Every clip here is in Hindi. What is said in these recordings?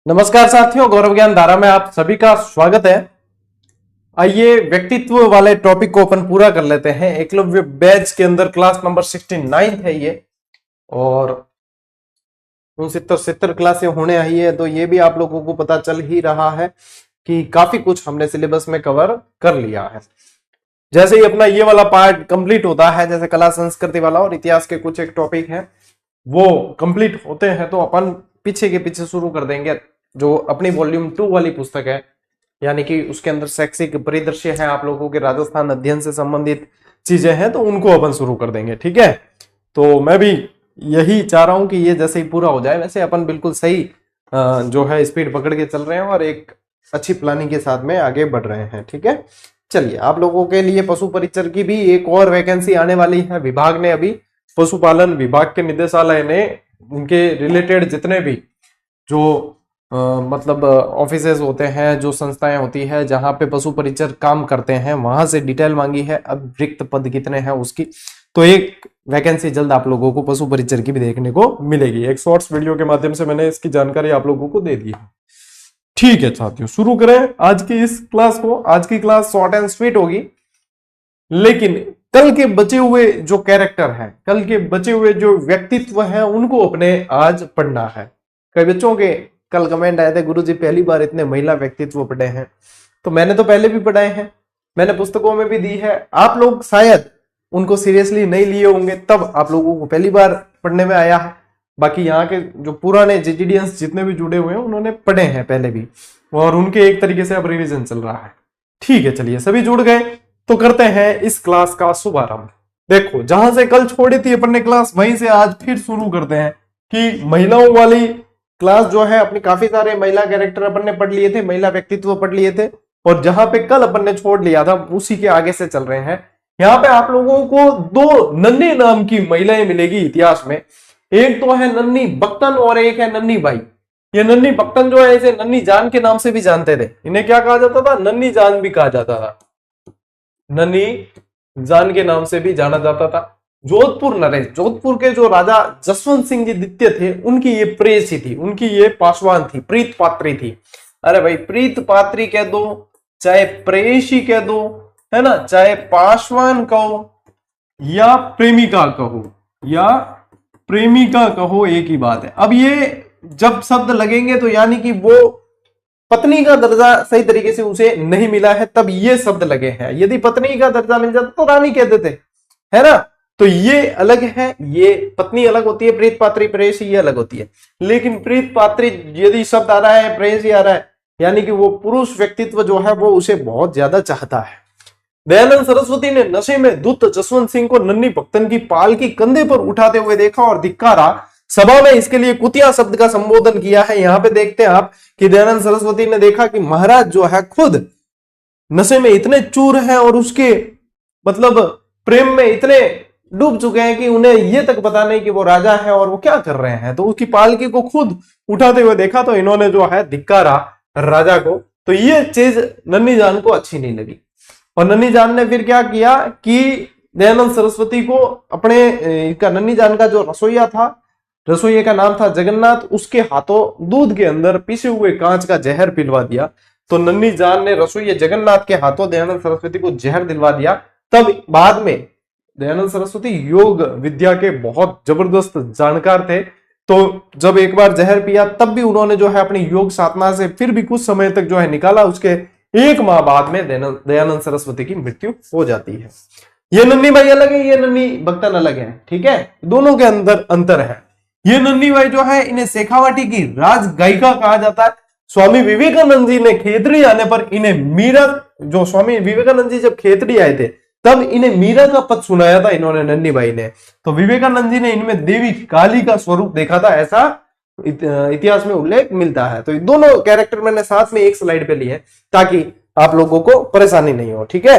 नमस्कार साथियों, गौरव ज्ञान धारा में आप सभी का स्वागत है। आइए व्यक्तित्व वाले टॉपिक को अपन पूरा कर लेते हैं। एकलव्य बैच के अंदर क्लास नंबर 69 है ये, और 69 क्लासें होने आई है, तो ये भी आप लोगों को पता चल ही रहा है कि काफी कुछ हमने सिलेबस में कवर कर लिया है। जैसे ही अपना ये वाला पार्ट कंप्लीट होता है, जैसे कला संस्कृति वाला और इतिहास के कुछ एक टॉपिक हैं वो कंप्लीट होते हैं, तो अपन पीछे के पीछे शुरू कर देंगे जो अपनी वॉल्यूम 2 वाली पुस्तक है, यानी कि उसके अंदर शैक्षिक परिदृश्य है, आप लोगों के राजस्थान अध्ययन से संबंधित चीजें हैं, तो उनको अपन शुरू कर देंगे। ठीक है, तो मैं भी यही चाह रहा हूं कि ये जैसे ही पूरा हो जाए वैसे अपन बिल्कुल सही जो है स्पीड पकड़ के चल रहे हैं और एक अच्छी प्लानिंग के साथ में आगे बढ़ रहे हैं। ठीक है, चलिए, आप लोगों के लिए पशु परिचर की भी एक और वैकेंसी आने वाली है। विभाग ने अभी, पशुपालन विभाग के निदेशालय ने उनके रिलेटेड जितने भी जो मतलब ऑफिसेज होते हैं, जो संस्थाएं होती है जहां पे पशु परिचर काम करते हैं, वहां से डिटेल मांगी है। अब रिक्त पद कितने हैं उसकी, तो एक वैकेंसी जल्द आप लोगों को पशु परिचर की भी देखने को मिलेगी। एक शॉर्ट्स वीडियो के माध्यम से मैंने इसकी जानकारी आप लोगों को दे दी है। ठीक है साथियों, शुरू करें आज की इस क्लास को। आज की क्लास शॉर्ट एंड स्वीट होगी, लेकिन कल के बचे हुए जो कैरेक्टर हैं, कल के बचे हुए जो व्यक्तित्व हैं, उनको अपने आज पढ़ना है। कई बच्चों के कल कमेंट आए थे, गुरुजी पहली बार इतने महिला व्यक्तित्व पढ़े हैं। तो मैंने तो पहले भी पढ़ाए हैं, मैंने पुस्तकों में भी दी है। आप लोग शायद उनको सीरियसली नहीं लिए होंगे, तब आप लोगों को पहली बार पढ़ने में आया है। बाकी यहाँ के जो पुराने जेजीडियंस जितने भी जुड़े हुए हैं उन्होंने पढ़े हैं पहले भी, और उनके एक तरीके से अब रिविजन चल रहा है। ठीक है, चलिए सभी जुड़ गए तो करते हैं इस क्लास का शुभारंभ। देखो, जहां से कल छोड़ी थी अपन ने क्लास, वहीं से आज फिर शुरू करते हैं कि महिलाओं वाली क्लास जो है, अपनी काफी सारे महिला कैरेक्टर अपन ने पढ़ लिए थे, महिला व्यक्तित्व पढ़ लिए थे, और जहां पे कल अपन ने छोड़ लिया था उसी के आगे से चल रहे हैं। यहाँ पे आप लोगों को दो नन्ही नाम की महिलाएं मिलेगी इतिहास में। एक तो है नन्ही बख्तन और एक है नन्ही बाई। ये नन्ही बख्तन जो है, इसे नन्ही जान के नाम से भी जानते थे। इन्हें क्या कहा जाता था? नन्ही जान भी कहा जाता था, नन्ही जान के नाम से भी जाना जाता था। जोधपुर नरेश, जोधपुर के जो राजा जसवंत सिंह जी द्वितीय थे, उनकी ये प्रेयसी थी, उनकी ये पासवान थी, प्रीत पात्री थी। अरे भाई, प्रीत पात्री कह दो, चाहे प्रेयसी कह दो, है ना, चाहे पासवान कहो या प्रेमिका कहो, या प्रेमिका कहो, एक ही बात है। अब ये जब शब्द लगेंगे तो यानी कि वो पत्नी का दर्जा सही तरीके से उसे नहीं मिला है, तब ये शब्द लगे हैं। यदि पत्नी का दर्जा मिल जाता तो रानी कहते थे, है ना। तो ये अलग है, ये पत्नी अलग होती है, प्रीत पात्री प्रेयसी ये अलग होती है। लेकिन प्रीत पात्री यदि शब्द आ रहा है, प्रेयसी आ रहा है, यानी कि वो पुरुष व्यक्तित्व जो है वो उसे बहुत ज्यादा चाहता है। दयानंद सरस्वती ने नशे में धुत जसवंत सिंह को नन्ही भक्तन की पाल की कंधे पर उठाते हुए देखा और धिक्कारा। सभा में इसके लिए कुतिया शब्द का संबोधन किया है। यहां पे देखते हैं आप कि दयानंद सरस्वती ने देखा कि महाराज जो है खुद नशे में इतने चूर हैं और उसके मतलब प्रेम में इतने डूब चुके हैं कि उन्हें ये तक पता नहीं कि वो राजा है और वो क्या कर रहे हैं। तो उसकी पालकी को खुद उठाते हुए देखा, तो इन्होंने जो है धिक्कारा राजा को। तो ये चीज नन्ही जान को अच्छी नहीं लगी, और नन्ही जान ने फिर क्या किया कि दयानंद सरस्वती को अपने नन्ही जान का जो रसोईया था, रसोइये का नाम था जगन्नाथ, उसके हाथों दूध के अंदर पिसे हुए कांच का जहर पिलवा दिया। तो नन्ही जान ने रसोइये जगन्नाथ के हाथों दयानंद सरस्वती को जहर दिलवा दिया। तब बाद में दयानंद सरस्वती योग विद्या के बहुत जबरदस्त जानकार थे, तो जब एक बार जहर पिया तब भी उन्होंने जो है अपनी योग साधना से फिर भी कुछ समय तक जो है निकाला। उसके एक माह बाद में दयानंद सरस्वती की मृत्यु हो जाती है। ये नन्ही बाई अलग है, ये नन्ही भक्तन अलग है। ठीक है, दोनों के अंदर अंतर है। ये नन्ही बाई जो है, इन्हें शेखावाटी की राज गायिका कहा जाता है। स्वामी विवेकानंद जी ने खेतड़ी आने पर इन्हें मीरा, जो स्वामी विवेकानंद जी जब खेतड़ी आए थे तब इन्हें मीरा का पद सुनाया था इन्होंने, नन्ही बाई ने। तो विवेकानंद जी ने इनमें देवी काली का स्वरूप देखा था, ऐसा इतिहास में उल्लेख मिलता है। तो दोनों कैरेक्टर मैंने साथ में एक स्लाइड पे लिए ताकि आप लोगों को परेशानी नहीं हो। ठीक है,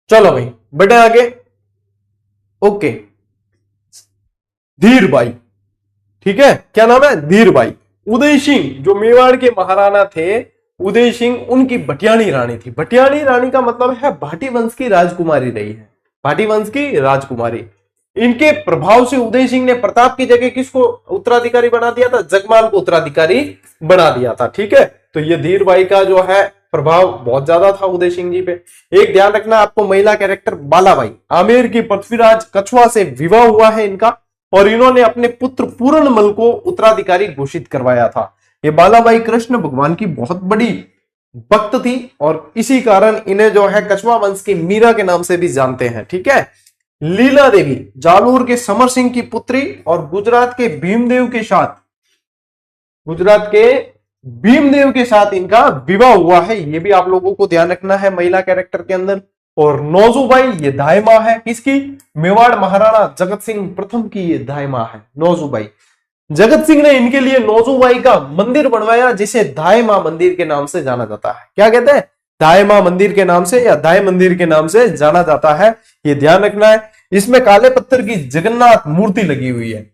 चलो भाई बढ़े आगे। ओके, धीर बाई, ठीक है, क्या नाम है? धीर बाई। उदय सिंह जो मेवाड़ के महाराणा थे, उदय सिंह उनकी भटियाणी रानी थी। भटियाणी रानी का मतलब है भाटी वंश की राजकुमारी रही है, भाटी वंश की राजकुमारी। इनके प्रभाव से उदय सिंह ने प्रताप की जगह किसको उत्तराधिकारी बना दिया था? जगमाल को उत्तराधिकारी बना दिया था। ठीक है, तो ये धीर भाई का जो है प्रभाव बहुत ज्यादा था उदय सिंह जी पे। एक ध्यान रखना आपको, महिला कैरेक्टर बालाबाई, आमेर की पृथ्वीराज कछुआ से विवाह हुआ है इनका, और इन्होंने अपने पुत्र पूर्णमल को उत्तराधिकारी घोषित करवाया था। ये बालाबाई कृष्ण भगवान की बहुत बड़ी भक्त थी, और इसी कारण इन्हें जो है कछुआ वंश की मीरा के नाम से भी जानते हैं। ठीक है, लीला देवी जालूर के समर सिंह की पुत्री और गुजरात के भीमदेव के साथ इनका विवाह हुआ है, ये भी आप लोगों को ध्यान रखना है महिला कैरेक्टर के अंदर। और नौजूबाई ये दाई मां है किसकी? मेवाड़ महाराणा जगत सिंह प्रथम की ये दाई मां है नौजूबाई। जगत सिंह ने इनके लिए नौजूबाई का मंदिर बनवाया, जिसे दाई मां मंदिर के नाम से जाना जाता है। क्या कहते हैं? दाई मां मंदिर के नाम से या दाई मंदिर के नाम से जाना जाता है, ये ध्यान रखना है। इसमें काले पत्थर की जगन्नाथ मूर्ति लगी हुई है।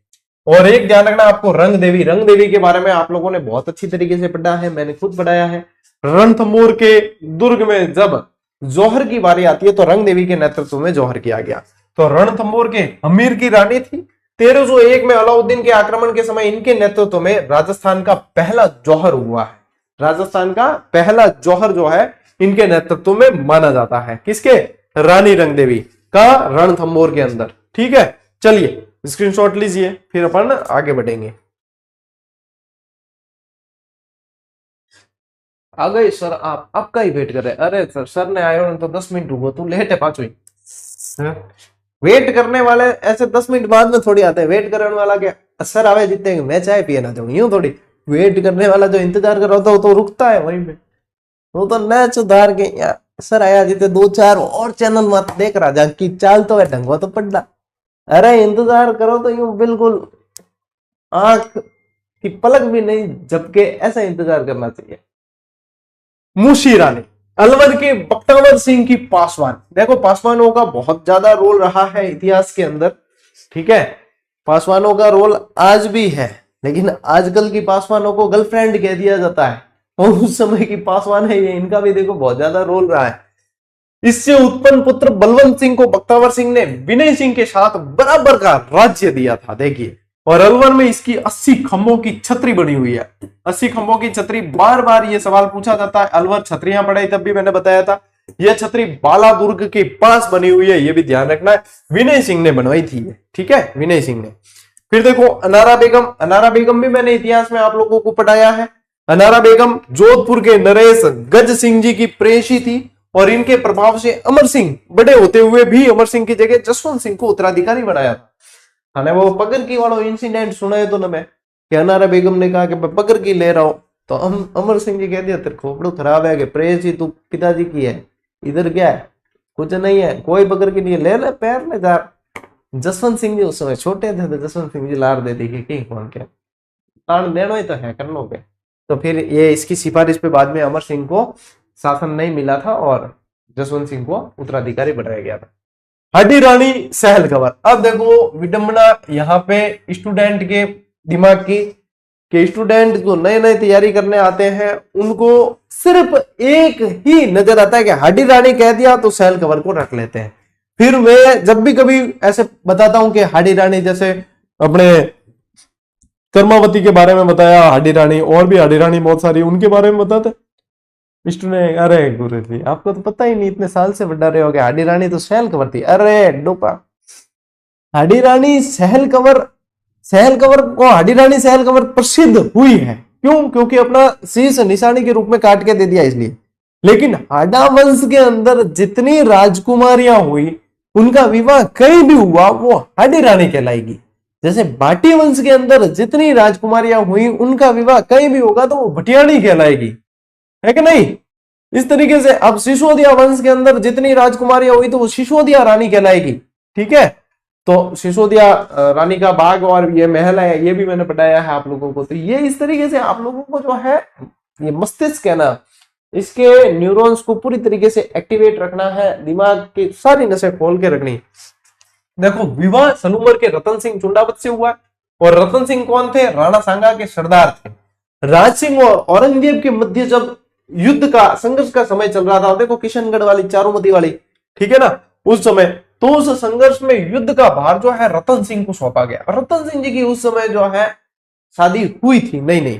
और एक ध्यान रखना आपको, रंग देवी के बारे में आप लोगों ने बहुत अच्छी तरीके से पढ़ा है, मैंने खुद पढ़ाया है। रणथंभौर के दुर्ग में जब जौहर की बारी आती है तो रंग देवी के नेतृत्व में जौहर किया गया। तो रणथंभौर के अमीर की रानी थी। 1301 में अलाउद्दीन के आक्रमण के समय इनके नेतृत्व में राजस्थान का पहला जौहर हुआ है। राजस्थान का पहला जौहर जो है इनके नेतृत्व में माना जाता है। किसके? रानी रंग देवी का, रणथंभौर के अंदर। ठीक है, चलिए स्क्रीनशॉट लीजिए, फिर अपन आगे बढ़ेंगे। आ गए सर, आप आपका ही वेट कर रहे हैं। अरे सर ने आयो तो 10 मिनट रुको, तू लेट है पांचवी। वेट करने वाले ऐसे 10 मिनट बाद में थोड़ी आते हैं। वेट करने वाला क्या, सर आवे जीते मैं चाय पिए ना जाऊं, यूं थोड़ी। वेट करने वाला जो इंतजार कर रहा होता है वो तो रुकता है वहीं पे, वो तो न सुधार के यार सर आया जीते 2-4 और चैनल मत देख रहा जा की चाल तो है ढंगवा तो पढ़ना। अरे इंतजार करो तो यूं बिल्कुल आंख की पलक भी नहीं झपके, ऐसा इंतजार करना चाहिए। मुशी रानी, अलवर के बख्तावर सिंह की पासवान। देखो पासवानों का बहुत ज्यादा रोल रहा है इतिहास के अंदर। ठीक है, पासवानों का रोल आज भी है, लेकिन आजकल की पासवानों को गर्लफ्रेंड कह दिया जाता है, और उस समय की पासवान है ये, इनका भी देखो बहुत ज्यादा रोल रहा है। इससे उत्पन्न पुत्र बलवंत सिंह को बख्तावर सिंह ने विनय सिंह के साथ बराबर का राज्य दिया था। देखिए, और अलवर में इसकी 80 खंभों की छतरी बनी हुई है। 80 खंभों की छतरी, बार बार ये सवाल पूछा जाता है। अलवर छतरियां पढ़ाई तब भी मैंने बताया था। यह छतरी बाला दुर्ग के पास बनी हुई है, ये भी ध्यान रखना है। विनय सिंह ने बनवाई थी। ठीक है, विनय सिंह ने। फिर देखो अनारा बेगम, अनारा बेगम भी मैंने इतिहास में आप लोगों को पढ़ाया है। अनारा बेगम जोधपुर के नरेश गज सिंह जी की प्रेयसी थी, और इनके प्रभाव से अमर सिंह बड़े होते हुए भी अमर सिंह की जगह जसवंत सिंह को उत्तराधिकारी बनाया था। हाँ, वो पगर की वाला इंसिडेंट सुना है तो ना मैं, कि अनारा बेगम ने कहा कि मैं पगर की ले रहा हूं, तो अमर सिंह जी कह दिया तेरे खोपड़ू खराब है कि प्रेयसी तू पिताजी की है, इधर क्या है, कुछ नहीं है, कोई पकड़ की नहीं, ले ले पैर ले जा। जसवंत सिंह जी उस समय छोटे थे, तो जसवंत सिंह जी लार देती कि कौन क्या तान देना ही तो है करनो पे। तो फिर ये इसकी सिफारिश पे बाद में अमर सिंह को शासन नहीं मिला था और जसवंत सिंह को उत्तराधिकारी बनाया गया था। हड्डी रानी सहल कंवर। अब देखो विडंबना यहाँ पे स्टूडेंट के दिमाग की, कि स्टूडेंट जो नए नए तैयारी करने आते हैं उनको सिर्फ एक ही नजर आता है कि हड्डी रानी कह दिया तो सहल कंवर को रख लेते हैं। फिर मैं जब भी कभी ऐसे बताता हूं कि हड्डी रानी, जैसे अपने कर्मावती के बारे में बताया हड्डी रानी, और भी हड्डी रानी बहुत सारी उनके बारे में बताते स्टूडेंट, अरे गुरु जी आपको तो पता ही नहीं, इतने साल से बढ़ा रहे हो गए, हड्डी रानी तो सहल कंवर थी। अरे डोपा, हड्डी रानी सहल कंवर को हड्डी रानी सहल कंवर प्रसिद्ध हुई है। क्यों? क्योंकि अपना शीश निशानी के रूप में काट के दे दिया इसलिए। लेकिन हाडा वंश के अंदर जितनी राजकुमारियां हुई उनका विवाह कहीं भी हुआ वो हड्डी रानी कहलाएगी। जैसे भाटी वंश के अंदर जितनी राजकुमारियां हुई उनका विवाह कहीं भी होगा तो वो भटियाणी कहलाएगी, है कि नहीं? इस तरीके से अब सिसोदिया वंश के अंदर जितनी राजकुमारियां हुई तो वो सिसोदिया रानी कहलाएगी। ठीक है, तो सिसोदिया रानी का बाग और ये महल है, ये भी मैंने बताया है आप लोगों को। तो ये इस तरीके से आप लोगों को जो है ये मस्तिष्क है ना, इसके न्यूरॉन्स को पूरी तरीके से एक्टिवेट रखना है, दिमाग की सारी नसें खोल के रखनी। देखो विवाह सलूमर के रतन सिंह चुंडावत से हुआ, और रतन सिंह कौन थे? राणा सांगा के सरदार थे। राज सिंह और औरंगजेब के मध्य जब युद्ध का संघर्ष का समय चल रहा था, देखो किशनगढ़ वाली चारूमती वाली, ठीक है ना, उस समय तो उस संघर्ष में युद्ध का भार जो है रतन सिंह को सौंपा गया। रतन सिंह जी की उस समय जो है शादी हुई थी नई नई,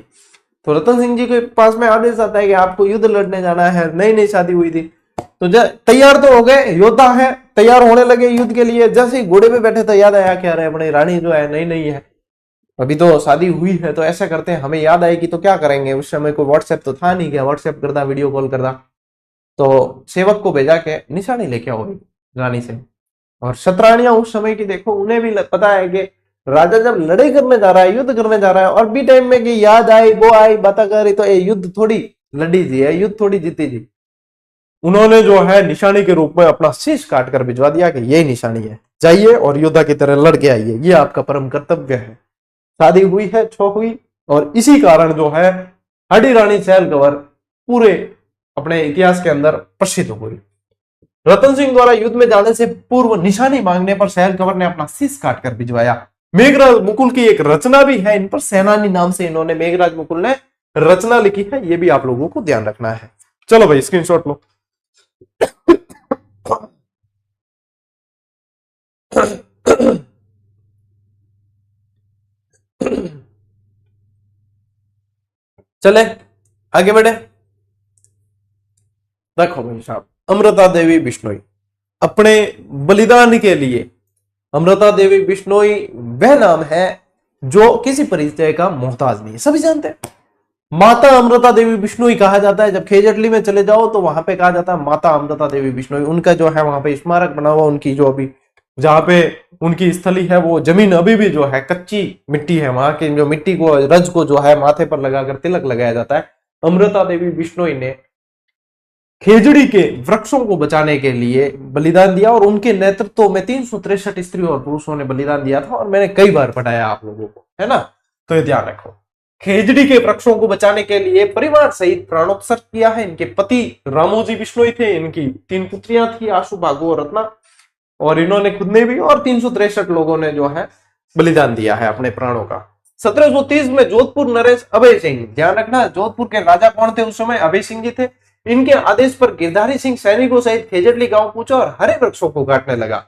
तो रतन सिंह जी के पास में आदेश आता है कि आपको युद्ध लड़ने जाना है, नई नई शादी हुई थी। तो तैयार तो हो गए, योद्धा है, तैयार होने लगे युद्ध के लिए। जैसे ही घोड़े पे बैठे तो याद आया क्या रहे अपनी रानी जो है नई नई है, अभी तो शादी हुई है, तो ऐसा करते हैं हमें याद आएगी तो क्या करेंगे। उस समय कोई व्हाट्सएप तो था नहीं, क्या व्हाट्सएप करता, वीडियो कॉल करता। तो सेवक को भेजा के निशानी लेके आओ रानी से। और शतरानियां उस समय की देखो, उन्हें भी पता है कि राजा जब लड़ाई करने जा रहा है, युद्ध करने जा रहा है, और भी टाइम में कि याद आई वो आई बात करी, तो ये युद्ध थोड़ी लड़ी जी है, युद्ध थोड़ी जीती जी। उन्होंने जो है निशानी के रूप में अपना शीश काट कर भिजवा दिया कि यही निशानी है, जाइए और योद्धा की तरह लड़ के आइए, ये आपका परम कर्तव्य है। शादी हुई है, छो हुई, और इसी कारण जो है हडी रानी सहल कंवर पूरे अपने इतिहास के अंदर प्रसिद्ध हुई। रतन सिंह द्वारा युद्ध में जाने से पूर्व निशानी मांगने पर सहल कंवर ने अपना शीश काटकर भिजवाया। मेघराज मुकुल की एक रचना भी है इन पर, सेनानी नाम से इन्होंने मेघराज मुकुल ने रचना लिखी है, ये भी आप लोगों को ध्यान रखना है। चलो भाई स्क्रीनशॉट लो। चले आगे बढ़े। देखो भाई साहब, अमृता देवी बिश्नोई अपने बलिदान के लिए, अमृता देवी बिश्नोई वह नाम है जो किसी परिचय का मोहताज नहीं है, सभी जानते हैं। माता अमृता देवी बिश्नोई कहा जाता है। जब खेजड़ली में चले जाओ तो वहां पे कहा जाता है माता अमृता देवी बिश्नोई। उनका जो है वहां पे स्मारक बना हुआ, उनकी जो अभी जहां पे उनकी स्थली है वो जमीन अभी भी जो है कच्ची मिट्टी है, वहां की जो मिट्टी को रज को जो है माथे पर लगाकर तिलक लगाया जाता है। अमृता देवी बिश्नोई ने खेजड़ी के वृक्षों को बचाने के लिए बलिदान दिया, और उनके नेतृत्व में 363 स्त्री और पुरुषों ने बलिदान दिया था, और मैंने कई बार पढ़ाया आप लोगों को, है ना। तो ये ध्यान रखो, खेजड़ी के वृक्षों को बचाने के लिए परिवार सहित प्राणोत्सर्ग किया है। इनके पति रामोजी बिश्नोई थे, इनकी 3 पुत्रियां थी, आशु, भागु और रत्ना, और इन्होंने खुद ने भी, और 363 लोगों ने जो है बलिदान दिया है अपने प्राणों का। 1730 में जोधपुर नरेश अभय सिंह, ध्यान रखना जोधपुर के राजा कौन थे उस समय, अभय सिंह जी थे। इनके आदेश पर गिरधारी सिंह सैनिकों सहित खेजड़ली गांव पहुंचा और हरे वृक्षों को काटने लगा।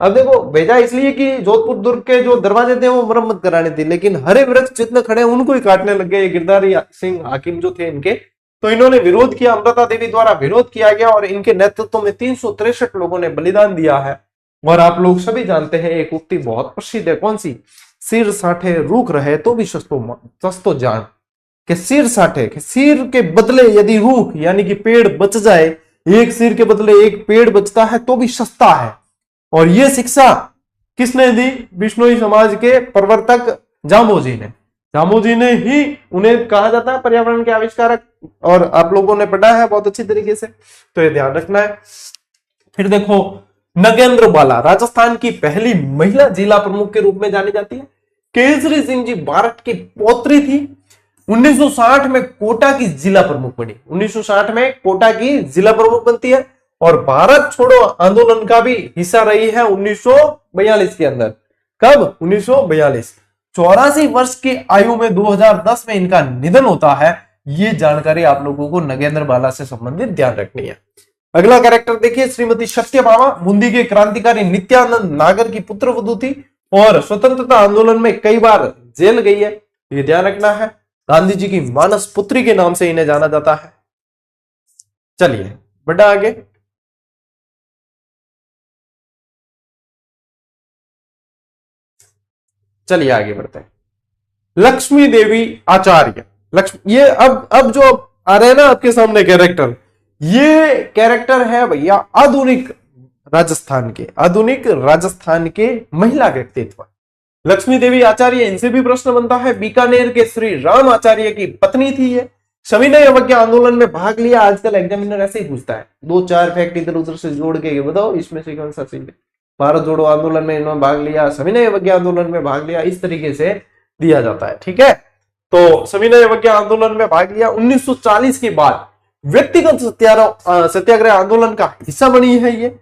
अब देखो, भेजा इसलिए कि जोधपुर दुर्ग के जो दरवाजे थे वो मरम्मत कराने थे, लेकिन हरे वृक्ष जितने खड़े हैं उनको ही काटने लग गए गिरधारी सिंह हाकिम जो थे इनके। तो इन्होंने विरोध किया, अमृता देवी द्वारा विरोध किया गया, और इनके नेतृत्व में 363 लोगों ने बलिदान दिया है। और आप लोग सभी जानते हैं एक उक्ति बहुत प्रसिद्ध है, कौन सी, सिर साठे रूख रहे तो भी सस्तो जान। कि सिर साठे, कि सिर के बदले यदि रूख यानी कि पेड़ बच जाए, एक सिर के बदले एक पेड़ बचता है तो भी सस्ता है। और ये शिक्षा किसने दी, बिश्नोई समाज के प्रवर्तक जामोजी ने। जामोजी ने ही उन्हें कहा जाता है पर्यावरण के आविष्कारक, और आप लोगों ने पढ़ा है बहुत अच्छी तरीके से, तो ये ध्यान रखना है। फिर देखो, नगेंद्र बाला राजस्थान की पहली महिला जिला प्रमुख के रूप में जानी जाती है। केसरी सिंह जी बारठ की पौत्री थी। 1960 में कोटा की जिला प्रमुख बनी, 1960 में कोटा की जिला प्रमुख बनती है, और भारत छोड़ो आंदोलन का भी हिस्सा रही है 1942 के अंदर। कब, 1942। 84 वर्ष की आयु में 2010 में इनका निधन होता है। ये जानकारी आप लोगों को नगेंद्र बाला से संबंधित ध्यान रखनी है। अगला कैरेक्टर देखिए, श्रीमती सत्यभामा, बूंदी के क्रांतिकारी नित्यानंद नागर की पुत्रवधू थी, और स्वतंत्रता आंदोलन में कई बार जेल गई है, ये ध्यान रखना है। गांधी जी की मानस पुत्री के नाम से इन्हें जाना जाता है। चलिए बढ़ा आगे। चलिए आगे बढ़ते हैं। लक्ष्मी देवी आचार्य, लक्ष्मी, ये अब जो आ रहे हैं ना आपके सामने कैरेक्टर, ये कैरेक्टर है भैया आधुनिक राजस्थान के महिला व्यक्तित्व। लक्ष्मी देवी आचार्य, इनसे भी प्रश्न बनता है। बीकानेर के श्री राम आचार्य की पत्नी थी ये। सविनय अवज्ञा आंदोलन में भाग लिया। आजकल एग्जामिनर ऐसे ही पूछता है, 2-4 फैक्ट इधर उधर से जोड़ के बताओ इसमें से कौन सा सही है। भारत जोड़ो आंदोलन में इन्होंने भाग लिया, सविनय अवज्ञा आंदोलन में भाग लिया, इस तरीके से दिया जाता है, ठीक है। तो सविनय अवज्ञा आंदोलन में भाग लिया। 1940 के बाद व्यक्तिगत सत्याग्रह आंदोलन का हिस्सा बनी है ये।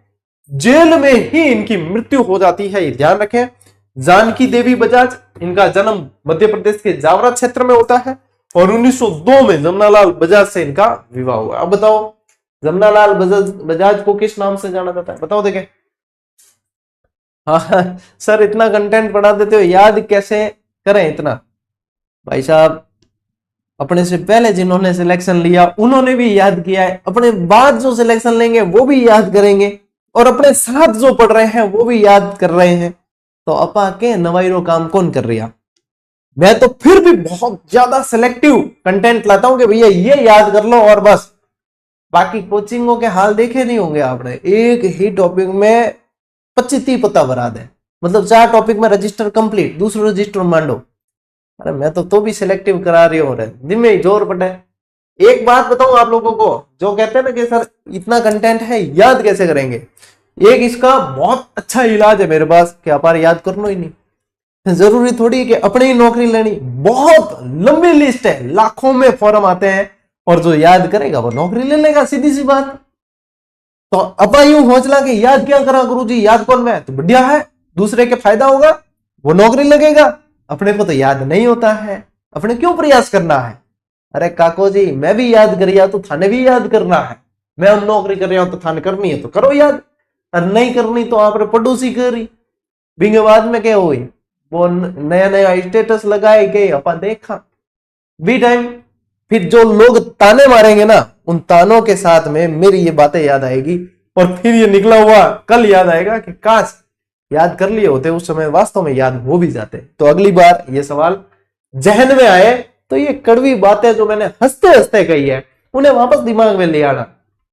जेल में ही इनकी मृत्यु हो जाती है, ये ध्यान रखें। जानकी देवी बजाज, इनका जन्म मध्य प्रदेश के जावरा क्षेत्र में होता है, और 1902 में जमनालाल बजाज से इनका विवाह हुआ। अब बताओ, जमनालाल बजाज को किस नाम से जाना जाता है, बताओ देखें। हाँ सर, इतना कंटेंट पढ़ा देते हो, याद कैसे करें इतना? भाई साहब, अपने से पहले जिन्होंने सिलेक्शन लिया उन्होंने भी याद किया है, अपने बाद जो सिलेक्शन लेंगे वो भी याद करेंगे, और अपने साथ जो पढ़ रहे हैं वो भी याद कर रहे हैं। तो अपा के नवाईरो काम कौन कर रही है? मैं तो फिर भी बहुत ज्यादा सिलेक्टिव कंटेंट लाता हूं कि भैया ये याद कर लो और बस। बाकी कोचिंगों के हाल देखे नहीं होंगे आपने, एक ही टॉपिक में 25-30 पत्ता भरा दे, मतलब 4 टॉपिक में रजिस्टर कंप्लीट, दूसरा रजिस्टर मांडो। अरे मैं तो भी सिलेक्टिव करा रही हूँ, दिन में ही जोर पड़े। एक बात बताऊं आप लोगों को, जो कहते हैं ना कि सर इतना कंटेंट है याद कैसे करेंगे, एक इसका बहुत अच्छा इलाज है मेरे पास कि अपार याद करना ही नहीं। जरूरी थोड़ी है कि अपनी ही नौकरी लेनी, बहुत लंबी लिस्ट है, लाखों में फॉर्म आते हैं, और जो याद करेगा वो नौकरी ले लेगा, सीधी सी बात। तो अपा यूं हौसला कि याद क्या करा गुरु जी, याद कौन मैं, तो बढ़िया है, दूसरे के फायदा होगा, वो नौकरी लगेगा, अपने को तो याद नहीं होता है, अपने क्यों प्रयास करना है? अरे काको जी, मैं भी याद करिया तो थाने भी याद करना है, मैं हम नौकरी कर रहा हूं तो थाने करनी है तो करो याद, और नहीं करनी तो आप पड़ोसी करी बिंगे बाद में क्या हुई, वो नया नया स्टेटस लगाए गए, अपन देखा बी टाइम। फिर जो लोग ताने मारेंगे ना, उन तानों के साथ में मेरी ये बातें याद आएगी, और फिर ये निकला हुआ कल याद आएगा कि काश याद कर लिए होते उस समय, वास्तव में याद हो भी जाते। तो अगली बार ये सवाल जहन में आए तो ये कड़वी बातें जो मैंने हंसते हंसते कही है उन्हें वापस दिमाग में ले आना।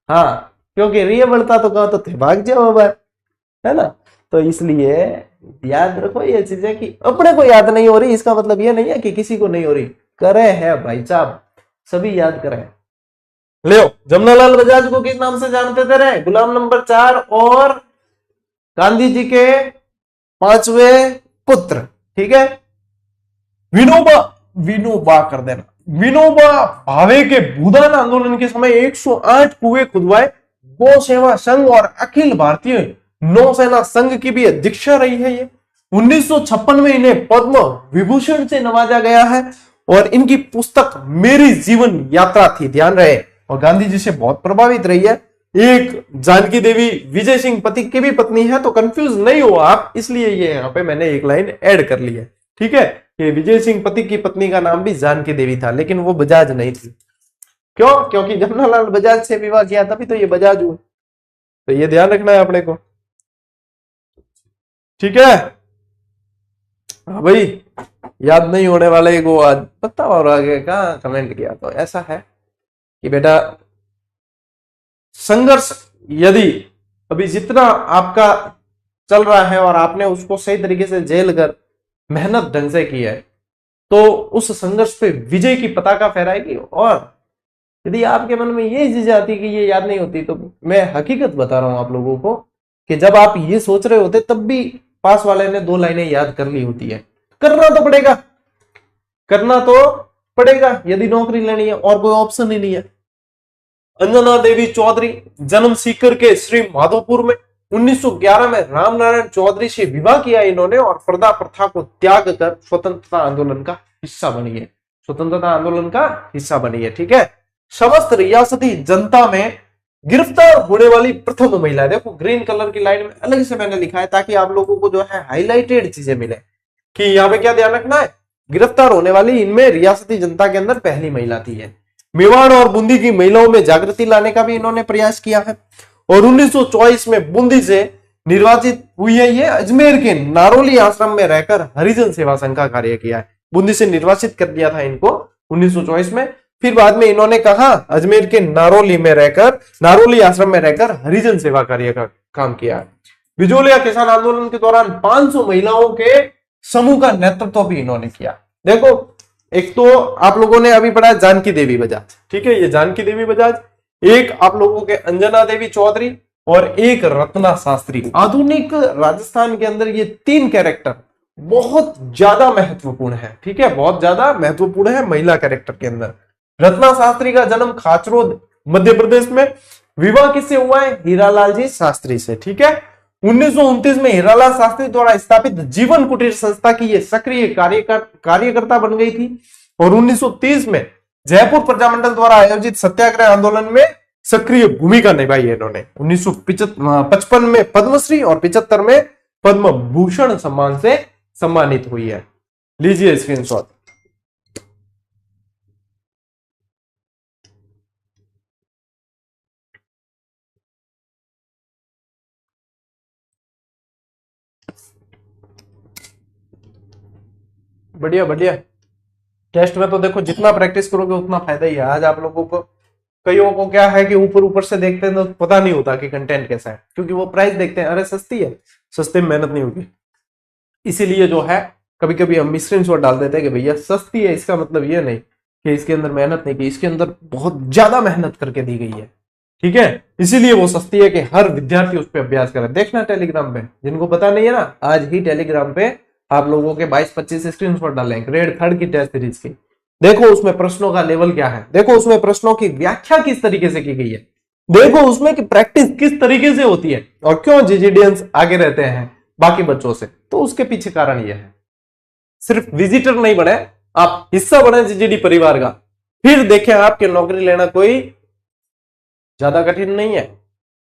हाँ, क्योंकि रिय बढ़ता तो कहा तो थे भाग जाओ बार, है ना? तो इसलिए याद रखो ये चीजें कि अपने को याद नहीं हो रही, इसका मतलब ये नहीं है कि किसी को नहीं हो रही, करे है भाई साहब, सभी याद करें। ले जमनालाल बजाज को किस नाम से जानते थे रे? गुलाम नंबर 4 और गांधी जी के 5वें पुत्र, ठीक है? विनोबा, विनोबा कर देना, विनोबा भावे के भूदान आंदोलन के समय 108 कुएं खुदवाए, गौ सेवा संघ और अखिल भारतीय नौसेना संघ की भी अध्यक्षा रही है ये। 1956 में इन्हें पद्म विभूषण से नवाजा गया है, और इनकी पुस्तक मेरी जीवन यात्रा थी, ध्यान रहे, और गांधी जी से बहुत प्रभावित रही है। एक जानकी देवी विजय सिंह पति की भी पत्नी है, तो कंफ्यूज नहीं हो आप, इसलिए ये यहाँ पे मैंने एक लाइन ऐड कर ली है, ठीक है? कि विजय सिंह पति की पत्नी का नाम भी जानकी देवी था, लेकिन वो बजाज नहीं थी। क्यों? क्योंकि जमनालाल बजाज से विवाह किया तभी तो ये बजाज हुए, तो ये ध्यान रखना है अपने को, ठीक है? हाँ भाई, याद नहीं होने वाले को आज पता और आगे कहा कमेंट किया, तो ऐसा है कि बेटा संघर्ष यदि अभी जितना आपका चल रहा है और आपने उसको सही तरीके से झेल कर मेहनत ढंग से की है, तो उस संघर्ष पे विजय की पताका फहराएगी। और यदि आपके मन में ये चीज आती कि ये याद नहीं होती, तो मैं हकीकत बता रहा हूं आप लोगों को कि जब आप ये सोच रहे होते तब भी पास वाले ने 2 लाइनें याद कर ली होती है। करना तो पड़ेगा, करना तो पड़ेगा, यदि नौकरी लेनी है, और कोई ऑप्शन ही नहीं है। अंजना देवी चौधरी जन्म सीकर के श्री माधोपुर में, 1911 में रामनारायण चौधरी से विवाह किया इन्होंने, और पर्दा प्रथा को त्याग कर स्वतंत्रता आंदोलन का हिस्सा बनी है, स्वतंत्रता आंदोलन का हिस्सा बनी है, ठीक है? समस्त रियासती जनता में गिरफ्तार होने वाली प्रथम महिला, देखो ग्रीन कलर की लाइन में अलग से मैंने लिखा है ताकि आप लोगों को जो है हाईलाइटेड चीजें मिले, कि यहाँ पे क्या ध्यान रखना है, गिरफ्तार होने वाली इनमें रियासती जनता के अंदर पहली महिला थी है। मेवाड़ और बूंदी की महिलाओं में जागृति लाने का भी इन्होंने प्रयास किया है, और 1924 में बूंदी से निर्वाचित हुई है ये, अजमेर के नारोली आश्रम में रहकर हरिजन सेवा संघ का कार्य किया है। बूंदी से निर्वाचित कर दिया था इनको 1924 में, फिर बाद में इन्होंने कहा अजमेर के नारोली में रहकर, नारोली आश्रम में रहकर हरिजन सेवा कार्य का काम किया है। बिजोलिया किसान आंदोलन के दौरान 500 महिलाओं के समूह का नेतृत्व भी इन्होंने किया। देखो, एक तो आप लोगों ने अभी पढ़ा जानकी देवी बजाज, ठीक है? ये जानकी देवी बजाज, एक आप लोगों के अंजना देवी चौधरी, और एक रत्ना शास्त्री। आधुनिक राजस्थान के अंदर ये 3 कैरेक्टर बहुत ज्यादा महत्वपूर्ण है, ठीक है? बहुत ज्यादा महत्वपूर्ण है महिला कैरेक्टर के अंदर। रत्ना शास्त्री का जन्म खाचरोद मध्य प्रदेश में, विवाह किससे हुआ है? हीरालाल जी शास्त्री से, ठीक है? 1929 में हीरालाल शास्त्री द्वारा स्थापित जीवन कुटीर संस्था की ये सक्रिय कार्यकर्ता बन गई थी, और 1930 में जयपुर प्रजामंडल द्वारा आयोजित सत्याग्रह आंदोलन में सक्रिय भूमिका निभाई है इन्होंने। 1955 में पद्मश्री और 75 में पद्म भूषण सम्मान से सम्मानित हुई है। लीजिए स्क्रीनशॉट। बढ़िया बढ़िया। टेस्ट में तो देखो जितना प्रैक्टिस करोगे उतना फायदा ही है। आज आप लोगों को, कईयों को क्या है कि ऊपर ऊपर से देखते हैं तो पता नहीं होता कि कंटेंट कैसा है, क्योंकि वो प्राइस देखते हैं, अरे सस्ती है, सस्ते में मेहनत नहीं होगी। इसीलिए जो है कभी कभी हम स्क्रीनशॉट डाल देते हैं कि भैया सस्ती है, इसका मतलब ये नहीं कि इसके अंदर मेहनत नहीं की, इसके अंदर बहुत ज्यादा मेहनत करके दी गई है। ठीक है, इसीलिए वो सस्ती है कि हर विद्यार्थी उस पर अभ्यास करे। देखना टेलीग्राम पे, जिनको पता नहीं है ना, आज ही टेलीग्राम पे आप लोगों के 22-25 स्क्रीनशॉट डालें ग्रेड 3 की टेस्ट सीरीज की। देखो उसमें प्रश्नों का लेवल क्या है, देखो उसमें प्रश्नों की व्याख्या किस तरीके से की गई है, देखो उसमें कि प्रैक्टिस किस तरीके से होती है, और क्यों जीजीडियंस आगे रहते हैं बाकी बच्चों से। तो उसके पीछे कारण यह है, सिर्फ विजिटर नहीं बने, आप हिस्सा बने जीजीडी परिवार का, फिर देखें आपके नौकरी लेना कोई ज्यादा कठिन नहीं है।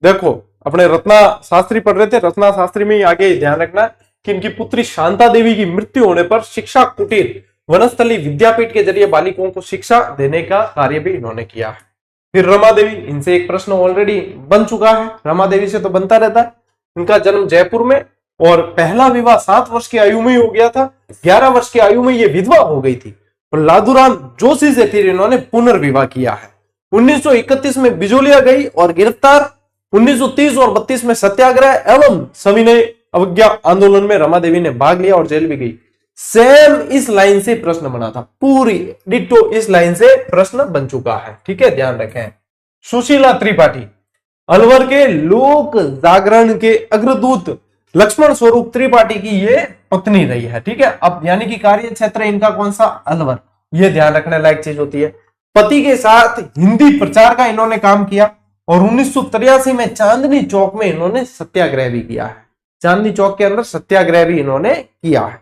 देखो अपने रत्ना शास्त्री पढ़ रहे थे, रत्ना शास्त्री में ही आगे ध्यान रखना कि इनकी पुत्री शांता देवी की मृत्यु होने पर शिक्षा कुटीर वनस्थली विद्यापीठ के जरिए बालिकों को शिक्षा देने का कार्य भी इन्होंने किया है। फिर रमा देवी, इनसे एक प्रश्न ऑलरेडी बन चुका है, रमा देवी से तो बनता रहता है। इनका जन्म जयपुर में, और पहला विवाह 7 वर्ष की आयु में ही हो गया था, 11 वर्ष की आयु में ये विधवा हो गई थी, और लादूराम जोशी से फिर इन्होंने पुनर्विवाह किया है। 1931 में बिजोलिया गई और गिरफ्तार। 1930 और 32 में सत्याग्रह एवं सविनय अवज्ञा आंदोलन में रमा देवी ने भाग लिया और जेल भी गई। सेम इस लाइन से प्रश्न बना था, पूरी डिट्टो इस लाइन से प्रश्न बन चुका है। ठीक है, ध्यान रखें। सुशीला त्रिपाठी अलवर के लोक जागरण के अग्रदूत लक्ष्मण स्वरूप त्रिपाठी की ये पत्नी रही है। ठीक है, अब यानी कि कार्य क्षेत्र इनका कौन सा, अलवर, ये ध्यान रखने लायक चीज होती है। पति के साथ हिंदी प्रचार का इन्होंने काम किया, और 1983 में चांदनी चौक में इन्होंने सत्याग्रह भी किया है। चांदनी चौक के अंदर सत्याग्रह भी इन्होंने किया है।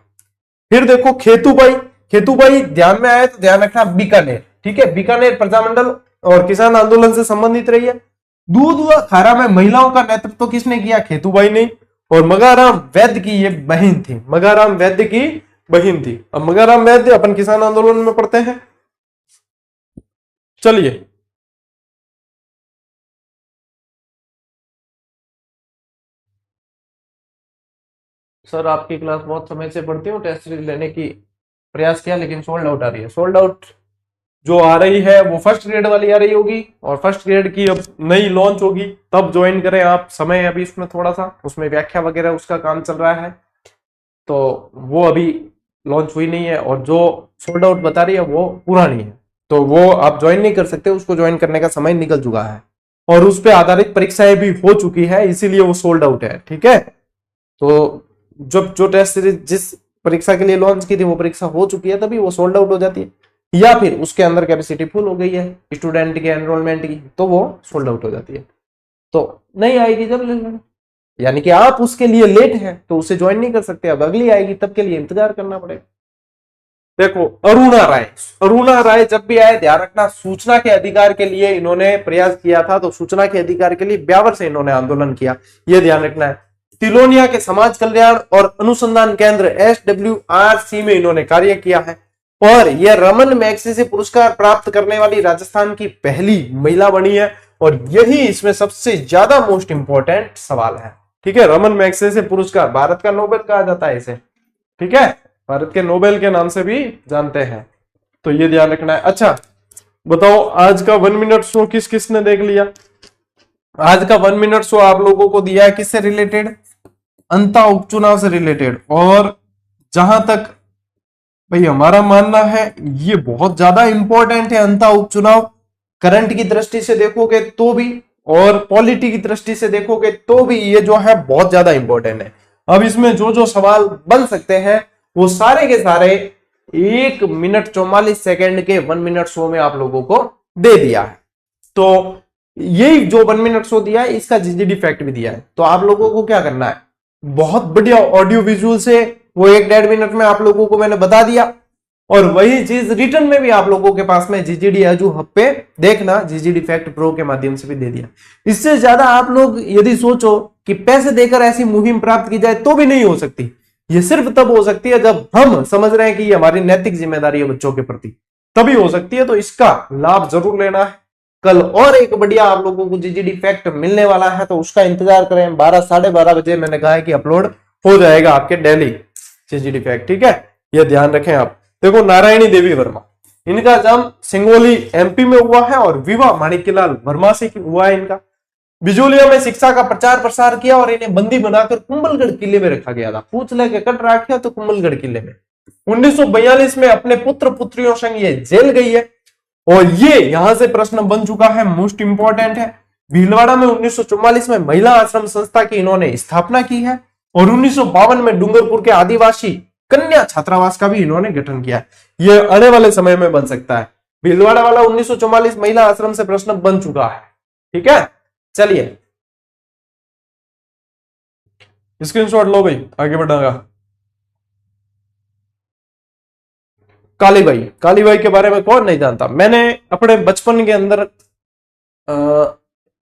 फिर देखो खेतूबाई, खेतूबाई ध्यान में आए तो ध्यान रखना बीकानेर। ठीक है, बीकानेर प्रजामंडल और किसान आंदोलन से संबंधित रही है। दूध व खारा में महिलाओं का नेतृत्व किसने किया, खेतूबाई ने। और मगाराम वैद्य की ये बहन थी, मगाराम वैद्य की बहन थी। अब मगाराम वैद्य अपन किसान आंदोलन में पढ़ते हैं। चलिए सर, आपकी क्लास बहुत समय से पढ़ती हूँ, टेस्ट सीरीज लेने की प्रयास किया लेकिन सोल्ड आउट आ रही है। सोल्ड आउट जो आ रही है वो फर्स्ट ग्रेड वाली आ रही होगी, और फर्स्ट ग्रेड की अब नई लॉन्च होगी, तब ज्वाइन करें आप। समय अभी इसमें थोड़ा सा, उसमें व्याख्या वगैरह उसका काम चल रहा है, तो वो अभी लॉन्च हुई नहीं है, और जो सोल्ड आउट बता रही है वो पुरानी है, तो वो आप ज्वाइन नहीं कर सकते, उसको ज्वाइन करने का समय निकल चुका है, और उस पर आधारित परीक्षाएं भी हो चुकी है, इसीलिए वो सोल्ड आउट है। ठीक है, तो जब जो टेस्ट सीरीज जिस परीक्षा के लिए लॉन्च की थी वो परीक्षा हो चुकी है, तभी वो सोल्ड आउट हो जाती है, या फिर उसके अंदर कैपेसिटी फुल हो गई है स्टूडेंट के एनरोलमेंट की, तो वो सोल्ड आउट हो जाती है। तो नहीं आएगी जब ले लेना, यानी कि आप उसके लिए लेट हैं तो उसे ज्वाइन नहीं कर सकते, अब अगली आएगी तब के लिए इंतजार करना पड़ेगा। देखो अरुणा राय, अरुणा राय जब भी आए ध्यान रखना, सूचना के अधिकार के लिए इन्होंने प्रयास किया था, तो सूचना के अधिकार के लिए ब्यावर से इन्होंने आंदोलन किया, यह ध्यान रखना है। तिलोनिया के समाज कल्याण और अनुसंधान केंद्र SWRC में इन्होंने कार्य किया है, और यह रमन मैग्सेसे पुरस्कार प्राप्त करने वाली राजस्थान की पहली महिला बनी है, और यही इसमें सबसे ज्यादा मोस्ट इंपॉर्टेंट सवाल है। ठीक है, रमन मैग्सेसे पुरस्कार भारत का नोबेल कहा जाता है इसे। ठीक है, भारत के नोबेल के नाम से भी जानते हैं, तो ये ध्यान रखना है। अच्छा बताओ, आज का 1 मिनट शो किस किसने देख लिया? आज का 1 मिनट शो आप लोगों को दिया है किससे रिलेटेड, अंता उपचुनाव से रिलेटेड, और जहां तक भाई हमारा मानना है ये बहुत ज्यादा इंपॉर्टेंट है अंता उपचुनाव। करंट की दृष्टि से देखोगे तो भी, और पॉलिटी की दृष्टि से देखोगे तो भी, ये जो है बहुत ज्यादा इंपॉर्टेंट है। अब इसमें जो जो सवाल बन सकते हैं वो सारे के सारे 1 मिनट 44 सेकेंड के 1 मिनट शो में आप लोगों को दे दिया है। तो यही जो 1 मिनट शो दिया है इसका जीजीडी फैक्ट भी दिया है, तो आप लोगों को क्या करना है, बहुत बढ़िया ऑडियो विजुअल से वो 1-1.5 मिनट में आप लोगों को मैंने बता दिया, और वही चीज रिटर्न में भी आप लोगों के पास में जीजीडी एजू हब पे देखना, जीजीडी फैक्ट प्रो के माध्यम से भी दे दिया। इससे ज्यादा आप लोग यदि सोचो कि पैसे देकर ऐसी मुहिम प्राप्त की जाए तो भी नहीं हो सकती। ये सिर्फ तब हो सकती है जब हम समझ रहे हैं कि ये हमारी नैतिक जिम्मेदारी है बच्चों के प्रति, तभी हो सकती है। तो इसका लाभ जरूर लेना है। कल और एक बढ़िया आप लोगों को जीजीडी फैक्ट मिलने वाला है, तो उसका इंतजार करें। 12 साढ़े 12 बजे मैंने कहा है कि अपलोड हो जाएगा आपके डेली जीजीडी फैक्ट, ठीक है, ये ध्यान रखें आप। देखो नारायणी देवी वर्मा, इनका जन्म सिंगोली एमपी में हुआ है और विवाह माणिक्यलाल वर्मा से हुआ है इनका। बिजोलिया में शिक्षा का प्रचार प्रसार किया और इन्हें बंदी बनाकर कुंभलगढ़ किले में रखा गया था। पूछ लेके कट रखा तो कुंभलगढ़ किले में। 1942 में अपने पुत्र पुत्रियों संग ये जेल गई है और ये यहां से प्रश्न बन चुका है, मोस्ट इंपॉर्टेंट है। भीलवाड़ा में 1944 में महिला आश्रम संस्था की इन्होंने स्थापना की है और 1952 में डूंगरपुर के आदिवासी कन्या छात्रावास का भी इन्होंने गठन किया है। यह आने वाले समय में बन सकता है। भीलवाड़ा वाला 1944 महिला आश्रम से प्रश्न बन चुका है, ठीक है। चलिए स्क्रीनशॉट लो भाई, आगे बढ़ागा। कालीबाई, कालीबाई के बारे में कौन नहीं जानता। मैंने अपने बचपन के अंदर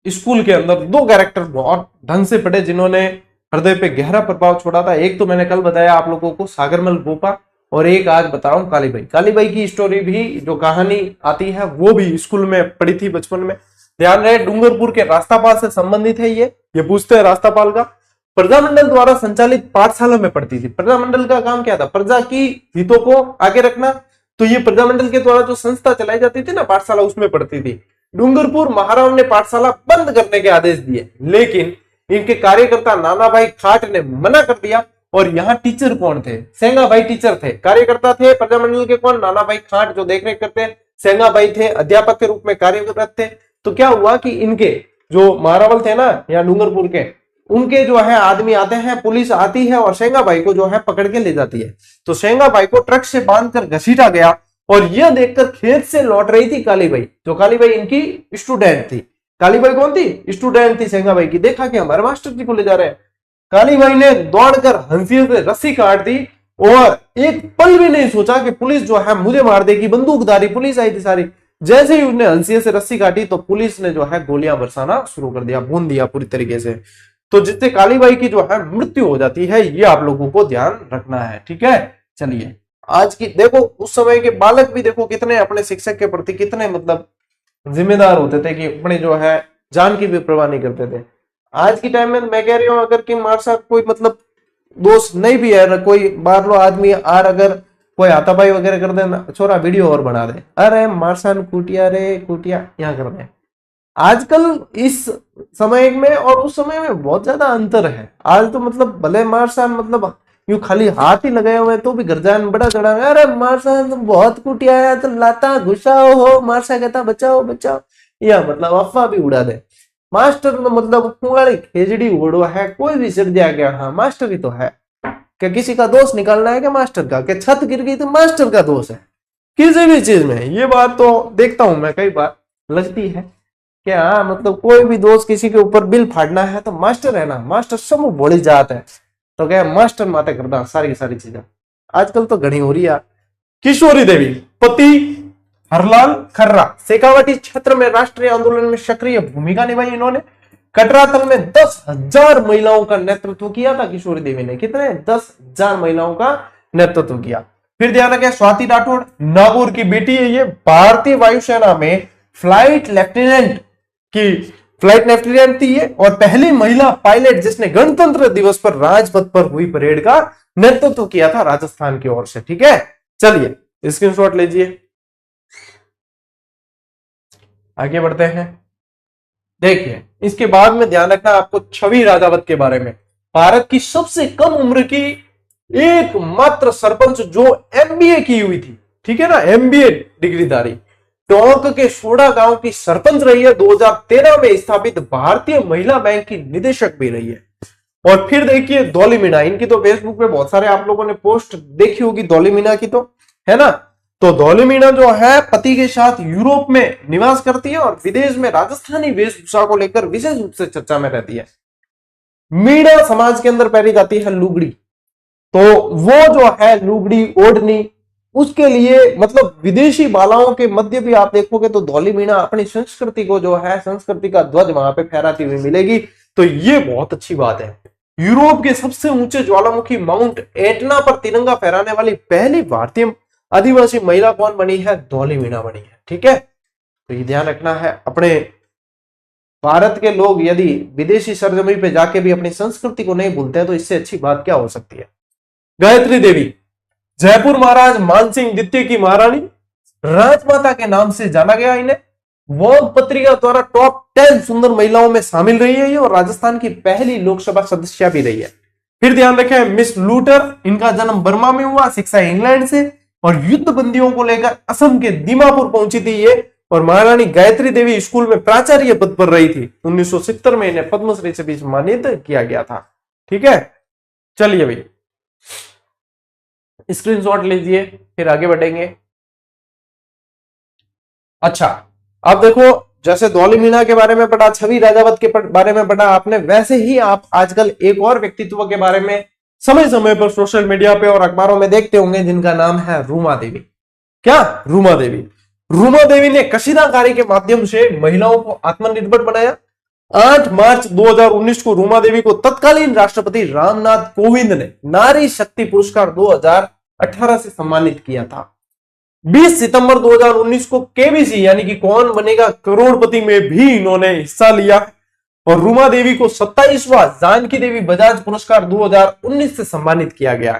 स्कूल के अंदर दो कैरेक्टर बहुत ढंग से पढ़े जिन्होंने हृदय पे गहरा प्रभाव छोड़ा था। एक तो मैंने कल बताया आप लोगों को सागरमल गोपा, और एक आज बता रहा हूं कालीबाई। कालीबाई की स्टोरी भी जो कहानी आती है वो भी स्कूल में पढ़ी थी बचपन में। ध्यान रहे डूंगरपुर के रास्तापाल से संबंधित है ये पूछते हैं रास्तापाल का। प्रजामंडल द्वारा संचालित पाठशाला में पढ़ती थी। प्रजामंडल का काम क्या था? प्रजा की हितों को आगे रखना। तो ये प्रजामंडल के द्वारा जो संस्था चलाई जाती थी ना पाठशाला, उसमें पढ़ती थी। डूंगरपुर महाराव ने पाठशाला बंद करने के आदेश दिए, लेकिन इनके कार्यकर्ता नाना भाई खाट ने मना कर दिया। और यहाँ टीचर कौन थे? सेंगा भाई टीचर थे। कार्यकर्ता थे प्रजामंडल के कौन? नाना भाई खाट जो देखरेख करते। सेंगा भाई थे अध्यापक के रूप में कार्यरत थे। तो क्या हुआ कि इनके जो महारावल थे ना या डूंगरपुर के, उनके जो है आदमी आते हैं, पुलिस आती है और सेंगा भाई को जो है पकड़ के ले जाती है। तो सेंगा भाई को ट्रक से बांधकर घसीटा गया और यह देखकर खेत से लौट रही थी कालीबाई। जो कालीबाई इनकी स्टूडेंट थी। कालीबाई कौन थी? स्टूडेंट थी सेंगा भाई की। देखा कि हमारे मास्टर जी को ले जा रहे हैं। कालीबाई ने दौड़कर हंसियों से रस्सी काट दी और एक पल भी नहीं सोचा कि पुलिस जो है मुझे मार देगी। बंदूकधारी पुलिस आई थी सारी। जैसे ही उसने हंसिया से रस्सी काटी तो पुलिस ने जो है गोलियां बरसाना शुरू कर दिया, भून दिया पूरी तरीके से। तो जिससे कालीबाई की जो है मृत्यु हो जाती है। ये आप लोगों को ध्यान रखना है, ठीक है। चलिए आज की देखो, उस समय के बालक भी देखो कितने अपने शिक्षक के प्रति कितने मतलब जिम्मेदार होते थे कि अपने जो है जान की भी परवाह नहीं करते थे। आज की टाइम में मैं कह रही हूँ अगर कि मार साथ कोई मतलब दोस्त नहीं भी है, कोई बाहर लो आदमी आर अगर कोई हाथापाई वगैरह कर दे, छोरा वीडियो और बना दे, अरे मारसान कुटिया रे कुटिया यहाँ कर दे। आजकल इस समय में और उस समय में बहुत ज्यादा अंतर है। आज तो मतलब भले मारसान मतलब यूं खाली हाथ ही लगाए हुए तो भी घरजान बड़ा चढ़ा, अरे मारसान तो बहुत कुटिया है तो लाता घुसाओ हो, मारसा कहता बचाओ बचाओ, या मतलब अफवाह भी उड़ा दे। मास्टर तो मतलब कुंगाड़ी खेजड़ी उड़ो है, कोई भी सिर दिया गया हाँ मास्टर ही तो है। क्या किसी का दोष निकालना है क्या मास्टर का? क्या छत गिर गई तो मास्टर का दोष है किसी भी चीज में? ये बात तो देखता हूं मैं कई बार लगती है क्या मतलब कोई भी दोस्त किसी के ऊपर बिल फाड़ना है तो मास्टर है ना, मास्टर सब बोली जात है तो क्या मास्टर माते करता सारी की सारी चीजें। आजकल तो घनी हो रही है। किशोरी देवी, पति हरलाल खर्रा, शेखावाटी क्षेत्र में राष्ट्रीय आंदोलन में सक्रिय भूमिका निभाई इन्होंने। कटरातल में 10,000 महिलाओं का नेतृत्व किया था किशोरी देवी ने। कितने? 10,000 महिलाओं का नेतृत्व किया। फिर ध्यान रखें स्वाति राठौड़, नागौर की बेटी है ये। भारतीय वायुसेना में फ्लाइट लेफ्टिनेंट थी ये और पहली महिला पायलट जिसने गणतंत्र दिवस पर राजपथ पर हुई परेड का नेतृत्व किया था राजस्थान की ओर से, ठीक है। चलिए स्क्रीनशॉट लीजिए, आगे बढ़ते हैं। देखिए इसके बाद में ध्यान रखना आपको छवि राजावत के बारे में। भारत की सबसे कम उम्र की एकमात्र सरपंच जो एमबीए की हुई थी, ठीक है ना, एमबीए डिग्रीधारी, टोंक के सोडा गांव की सरपंच रही है। 2013 में स्थापित भारतीय महिला बैंक की निदेशक भी रही है। और फिर देखिए डॉली मीना, इनकी तो फेसबुक पे बहुत सारे आप लोगों ने पोस्ट देखी होगी डॉली मीना की, तो है ना। तो डॉली मीना जो है पति के साथ यूरोप में निवास करती है और विदेश में राजस्थानी वेशभूषा को लेकर विशेष रूप से चर्चा में रहती है। मीणा समाज के अंदर पहनी जाती है लुगड़ी, तो वो जो है लुगड़ी ओढ़नी उसके लिए मतलब विदेशी बालाओं के मध्य भी आप देखोगे तो धौली मीणा अपनी संस्कृति को जो है, संस्कृति का ध्वज वहां पे फहराती हुई मिलेगी। तो ये बहुत अच्छी बात है। यूरोप के सबसे ऊंचे ज्वालामुखी माउंट एटना पर तिरंगा फहराने वाली पहली भारतीय आदिवासी महिला कौन बनी है? धौली मीणा बनी है। ठीक है, तो ये ध्यान रखना है। अपने भारत के लोग यदि विदेशी सरजमी पे जाके भी अपनी संस्कृति को नहीं भूलते हैं तो इससे अच्छी बात क्या हो सकती है। गायत्री देवी जयपुर महाराज मानसिंह द्वितीय की महारानी, राजमाता के नाम से जाना गया इन्हें। वोग पत्रिका द्वारा टॉप 10 सुंदर महिलाओं में शामिल रही है ये, और राजस्थान की पहली लोकसभा सदस्य भी रही है। फिर ध्यान रखें मिस लूटर, इनका जन्म बर्मा में हुआ, शिक्षा इंग्लैंड से, और युद्ध बंदियों को लेकर असम के दीमापुर पहुंची थी ये। और महारानी गायत्री देवी स्कूल में प्राचार्य पद पर रही थी। 1970 में इन्हें पद्मश्री से भी सम्मानित किया गया था। ठीक है, चलिए भाई स्क्रीनशॉट लीजिए, फिर आगे बढ़ेंगे। अच्छा, अब देखो जैसे धौली मीणा के बारे में पढ़ा, छवि राजावत के बारे में पढ़ा आपने, वैसे ही आप आजकल एक और व्यक्तित्व के बारे में समय समय पर सोशल मीडिया पे और अखबारों में देखते होंगे, जिनका नाम है रूमा देवी। क्या? रूमा देवी। रूमा देवी ने कशीदाकारी के माध्यम से महिलाओं को आत्मनिर्भर बनाया। 8 मार्च 2019 को रूमा देवी को तत्कालीन राष्ट्रपति रामनाथ कोविंद ने नारी शक्ति पुरस्कार 2018 से सम्मानित किया था। 20 सितंबर 2019 को केबीसी यानी कि कौन बनेगा करोड़पति में भी इन्होंने हिस्सा लिया। और रूमा देवी को 27वां जानकी देवी बजाज पुरस्कार 2019 से सम्मानित किया गया।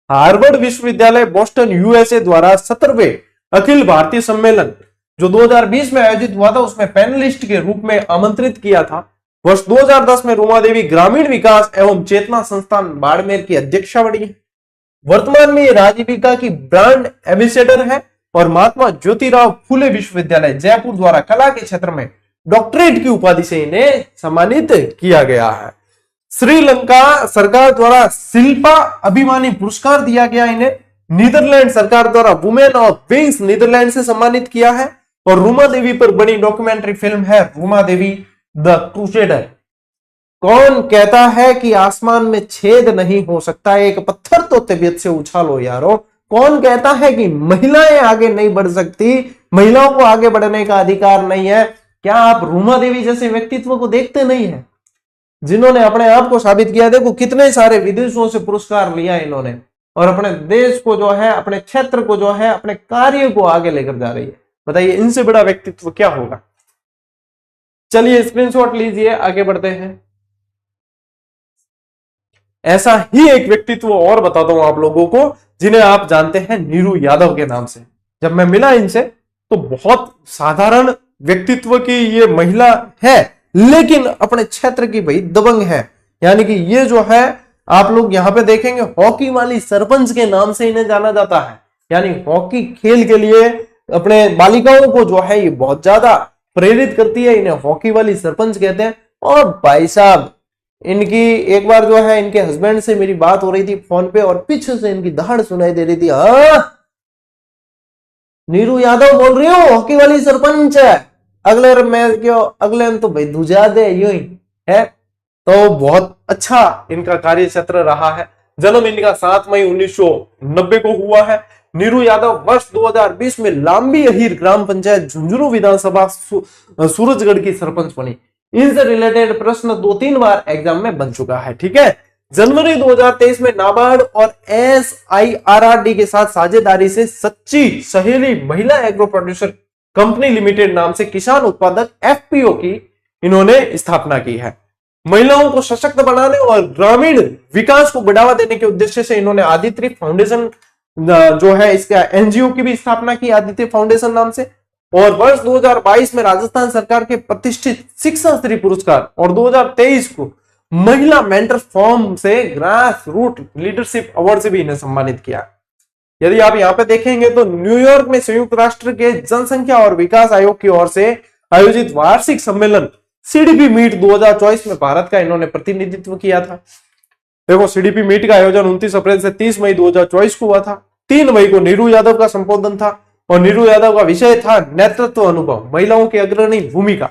हार्वर्ड विश्वविद्यालय बोस्टन यूएसए द्वारा 17वें अखिल भारतीय सम्मेलन जो 2020 में आयोजित हुआ था, उसमें पैनलिस्ट के रूप में आमंत्रित किया था। वर्ष 2010 में रूमा देवी ग्रामीण विकास एवं चेतना संस्थान बाड़मेर की अध्यक्षा बनी है। वर्तमान में ये राजीविका की ब्रांड एम्बेसडर है और महात्मा ज्योतिराव फूले विश्वविद्यालय जयपुर द्वारा कला के क्षेत्र में डॉक्टरेट की उपाधि से इन्हें सम्मानित किया गया है। श्रीलंका सरकार द्वारा शिल्पा अभिमानी पुरस्कार दिया गया इन्हें। नीदरलैंड सरकार द्वारा वुमेन ऑफ विंग्स नीदरलैंड से सम्मानित किया है। और रूमा देवी पर बनी डॉक्यूमेंट्री फिल्म है रूमा देवी द क्रूसेडर। कौन कहता है कि आसमान में छेद नहीं हो सकता, एक पत्थर तो तबीयत से उछालो यारो। कौन कहता है कि महिलाएं आगे नहीं बढ़ सकती, महिलाओं को आगे बढ़ने का अधिकार नहीं है? क्या आप रूमा देवी जैसे व्यक्तित्व को देखते नहीं है, जिन्होंने अपने आप को साबित किया? देखो कितने सारे विदेशों से पुरस्कार लिया इन्होंने, और अपने देश को जो है, अपने क्षेत्र को जो है, अपने कार्य को आगे लेकर जा रही है। बताइए इनसे बड़ा व्यक्तित्व क्या होगा? चलिए स्क्रीनशॉट लीजिए, आगे बढ़ते हैं। ऐसा ही एक व्यक्तित्व और बताता हूं आप लोगों को, जिन्हें आप जानते हैं नीरू यादव के नाम से। जब मैं मिला इनसे तो बहुत साधारण व्यक्तित्व की ये महिला है, लेकिन अपने क्षेत्र की भाई दबंग है। यानी कि ये जो है आप लोग यहां पे देखेंगे हॉकी वाली सरपंच के नाम से इन्हें जाना जाता है। यानी हॉकी खेल के लिए अपने बालिकाओं को जो है ये बहुत ज्यादा प्रेरित करती है, इन्हें हॉकी वाली सरपंच कहते हैं। और भाई साहब इनकी एक बार जो है इनके हस्बैंड से मेरी बात हो रही थी फोन पे, और पीछे से इनकी दहाड़ सुनाई दे रही थी, हाँ नीरू यादव बोल रही हूँ, हॉकी वाली सरपंच है। अगले मैं क्यों, अगले तो भाई दूजा दे यूं ही है। तो बहुत अच्छा इनका कार्य क्षेत्र रहा है। जन्म इनका 7 मई 1990 को हुआ है। नीरू यादव वर्ष 2020 में लांबी अहीर ग्राम पंचायत झुंझुनू विधानसभा सूरजगढ़ की सरपंच बनी। इनसे रिलेटेड प्रश्न 2-3 बार एग्जाम में बन चुका है। ठीक है, जनवरी 2023 में नाबार्ड और SIRRD के साथ साझेदारी से सच्ची सहेली महिला एग्रो प्रोड्यूसर कंपनी लिमिटेड नाम से किसान उत्पादक FPO की इन्होंने स्थापना की है। महिलाओं को सशक्त बनाने और ग्रामीण विकास को बढ़ावा देने के उद्देश्य से इन्होंने आदित्य फाउंडेशन जो है इसका NGO की भी स्थापना की, आदित्य फाउंडेशन नाम से। और वर्ष 2022 में राजस्थान सरकार के प्रतिष्ठित शिक्षा श्री पुरस्कार और 2023 को महिला मेंटर फॉर्म से ग्रास रूट लीडरशिप अवार्ड से भी इन्हें सम्मानित किया। यदि आप यहाँ पे देखेंगे तो न्यूयॉर्क में संयुक्त राष्ट्र के जनसंख्या और विकास आयोग की ओर से आयोजित वार्षिक सम्मेलन CDP मीट 2024 में भारत का इन्होंने प्रतिनिधित्व किया था। देखो CDP मीट का आयोजन 29 अप्रैल से 30 मई 2024 को हुआ था। 3 मई को नीरू यादव का संबोधन था और नीरू यादव का विषय था नेतृत्व अनुभव, महिलाओं की अग्रणी भूमिका।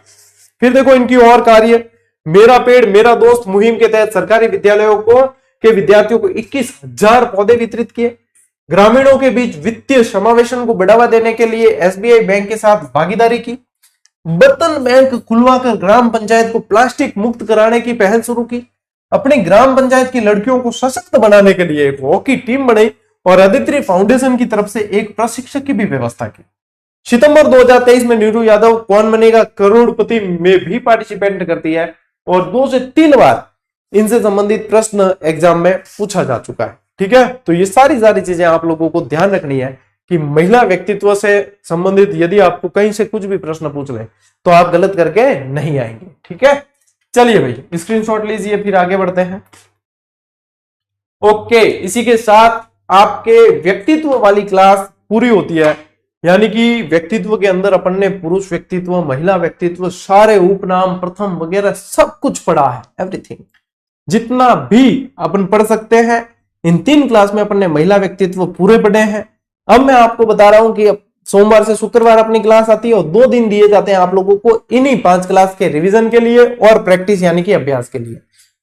फिर देखो इनकी और कार्य, मेरा पेड़ मेरा दोस्त मुहिम के तहत सरकारी विद्यालयों को के विद्यार्थियों को 21,000 पौधे वितरित किए। ग्रामीणों के बीच वित्तीय समावेशन को बढ़ावा देने के लिए एसबीआई बैंक के साथ भागीदारी की। बर्तन बैंक खुलवाकर ग्राम पंचायत को प्लास्टिक मुक्त कराने की पहल शुरू की। अपनी ग्राम पंचायत की लड़कियों को सशक्त बनाने के लिए एक हॉकी टीम बनाई और अदिति फाउंडेशन की तरफ से एक प्रशिक्षक की भी व्यवस्था की। सितंबर 2023 में नीरू यादव कौन बनेगा करोड़पति में भी पार्टिसिपेट करती है और 2 से 3 बार इनसे संबंधित प्रश्न एग्जाम में पूछा जा चुका है। ठीक है, तो ये सारी चीजें आप लोगों को ध्यान रखनी है कि महिला व्यक्तित्व से संबंधित यदि आपको कहीं से कुछ भी प्रश्न पूछ ले तो आप गलत करके नहीं आएंगे। ठीक है, चलिए भाई स्क्रीनशॉट लीजिए, फिर आगे बढ़ते हैं। ओके, इसी के साथ आपके व्यक्तित्व वाली क्लास पूरी होती है। यानी कि व्यक्तित्व के अंदर अपन ने पुरुष व्यक्तित्व, महिला व्यक्तित्व, सारे उपनाम, प्रथम वगैरह सब कुछ पढ़ा है, एवरीथिंग जितना भी अपन पढ़ सकते हैं। इन 3 क्लास में अपन ने महिला व्यक्तित्व पूरे पढ़े हैं। अब मैं आपको बता रहा हूं कि सोमवार से शुक्रवार अपनी क्लास आती है और 2 दिन दिए जाते हैं आप लोगों को इन्हीं 5 क्लास के रिवीजन के लिए और प्रैक्टिस यानी कि अभ्यास के लिए।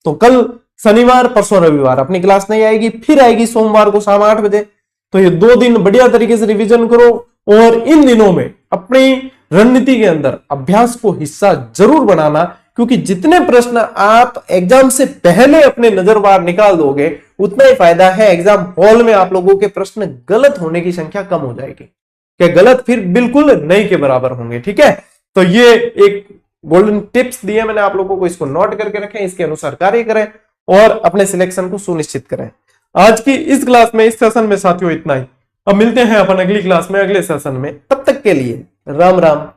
तो कल शनिवार, परसों रविवार अपनी क्लास नहीं आएगी, फिर आएगी सोमवार को शाम 8 बजे। तो ये 2 दिन बढ़िया तरीके से रिवीजन करो और इन दिनों में अपनी रणनीति के अंदर अभ्यास को हिस्सा जरूर बनाना, क्योंकि जितने प्रश्न आप एग्जाम से पहले अपने नजरबार निकाल दोगे उतना ही फायदा है। एग्जाम हॉल में आप लोगों के प्रश्न गलत होने की संख्या कम हो जाएगी, कि गलत फिर बिल्कुल नहीं के बराबर होंगे। ठीक है, तो ये एक गोल्डन टिप्स दिए मैंने आप लोगों को, इसको नोट करके रखें, इसके अनुसार कार्य करें और अपने सिलेक्शन को सुनिश्चित करें। आज की इस क्लास में, इस सेशन में साथियों इतना ही। अब मिलते हैं अपन अगली क्लास में, अगले सेशन में। तब तक के लिए राम राम,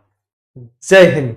जय हिंद।